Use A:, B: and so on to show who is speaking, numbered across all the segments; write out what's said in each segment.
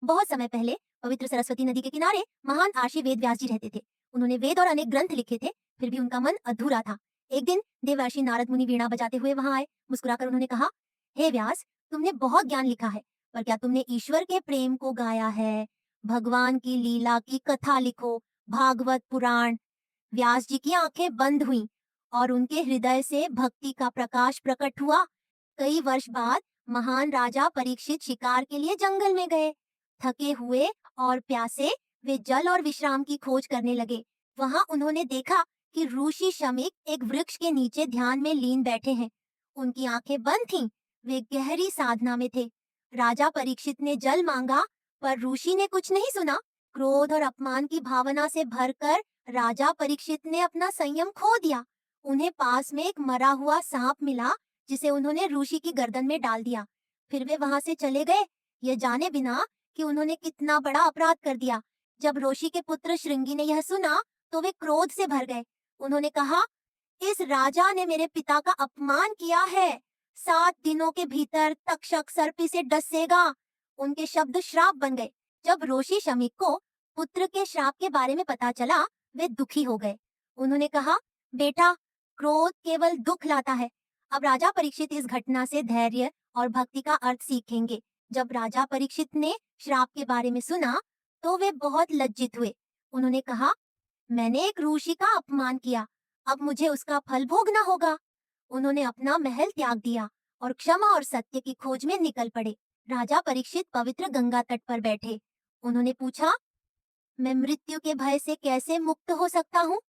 A: बहुत समय पहले पवित्र सरस्वती नदी के किनारे महान आशी वेद व्यास जी रहते थे। उन्होंने वेद और अनेक ग्रंथ लिखे थे, फिर भी उनका मन अधूरा था। एक दिन देवर्षि नारद मुनि वीणा बजाते हुए वहां आए। मुस्कुराकर उन्होंने कहा, हे व्यास, तुमने बहुत ज्ञान लिखा है, पर क्या तुमने ईश्वर के प्रेम को गाया है? भगवान की लीला की कथा लिखो, भागवत पुराण। व्यास जी की आंखें बंद हुईं और उनके हृदय से भक्ति का प्रकाश प्रकट हुआ। कई वर्ष बाद महान राजा परीक्षित शिकार के लिए जंगल में गए। थके हुए और प्यासे वे जल और विश्राम की खोज करने लगे। वहां उन्होंने देखा कि ऋषि शमीक एक वृक्ष के नीचे ध्यान में लीन बैठे हैं। उनकी आंखें बंद थीं, वे गहरी साधना में थे। राजा परीक्षित ने जल मांगा, पर ऋषि ने कुछ नहीं सुना। क्रोध और अपमान की भावना से भरकर राजा परीक्षित ने अपना संयम खो दिया। उन्हें पास में एक मरा हुआ सांप मिला, जिसे उन्होंने ऋषि की गर्दन में डाल दिया। फिर वे वहां से चले गए, ये जाने बिना कि उन्होंने कितना बड़ा अपराध कर दिया। जब ऋषि के पुत्र श्रृंगी ने यह सुना, तो वे क्रोध से भर गए। उन्होंने कहा, इस राजा ने मेरे पिता का अपमान किया है। 7 दिनों के भीतर तक्षक सर्प से डसेगा। उनके शब्द श्राप बन गए। जब ऋषि शमीक को पुत्र के श्राप के बारे में पता चला, वे दुखी हो गए। उन्होंने कहा, बेटा, क्रोध केवल दुख लाता है। अब राजा परीक्षित इस घटना से धैर्य और भक्ति का अर्थ सीखेंगे। जब राजा परीक्षित ने श्राप के बारे में सुना, तो वे बहुत लज्जित हुए। उन्होंने कहा, मैंने एक ऋषि का अपमान किया, अब मुझे उसका फल भोगना होगा। उन्होंने अपना महल त्याग दिया और क्षमा और सत्य की खोज में निकल पड़े। राजा परीक्षित पवित्र गंगा तट पर बैठे। उन्होंने पूछा, मैं मृत्यु के भय से कैसे मुक्त हो सकता हूँ?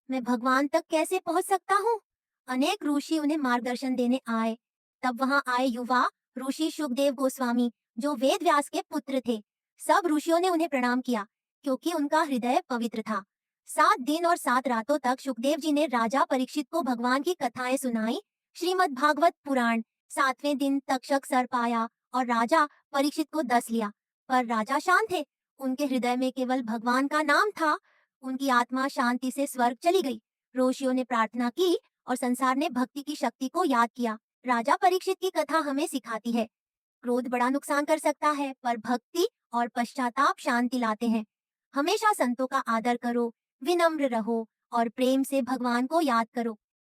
A: मैं भगवान तक कैसे पहुँच सकता हूँ? अनेक ऋषि उन्हें मार्गदर्शन देने आए। तब वहां आए युवा ऋषि शुकदेव गोस्वामी, जो वेद व्यास के पुत्र थे। सब ऋषियों ने उन्हें प्रणाम किया, क्योंकि उनका हृदय पवित्र था। 7 दिन और 7 रातों तक सुखदेव जी ने राजा परीक्षित को भगवान की कथाएं सुनाई। श्रीमद् भागवत पुराण। 7वें दिन तक्षक सर्प आया और राजा परीक्षित को डस लिया, पर राजा शांत थे। उनके हृदय में केवल भगवान का नाम था। उनकी आत्मा शांति से स्वर्ग चली गई। ऋषियों ने प्रार्थना की और संसार ने भक्ति की शक्ति को याद किया। राजा परीक्षित की कथा हमें सिखाती है, क्रोध बड़ा नुकसान कर सकता है, पर भक्ति और पश्चाताप शांति लाते हैं। हमेशा संतों का आदर करो, विनम्र रहो और प्रेम से भगवान को याद करो।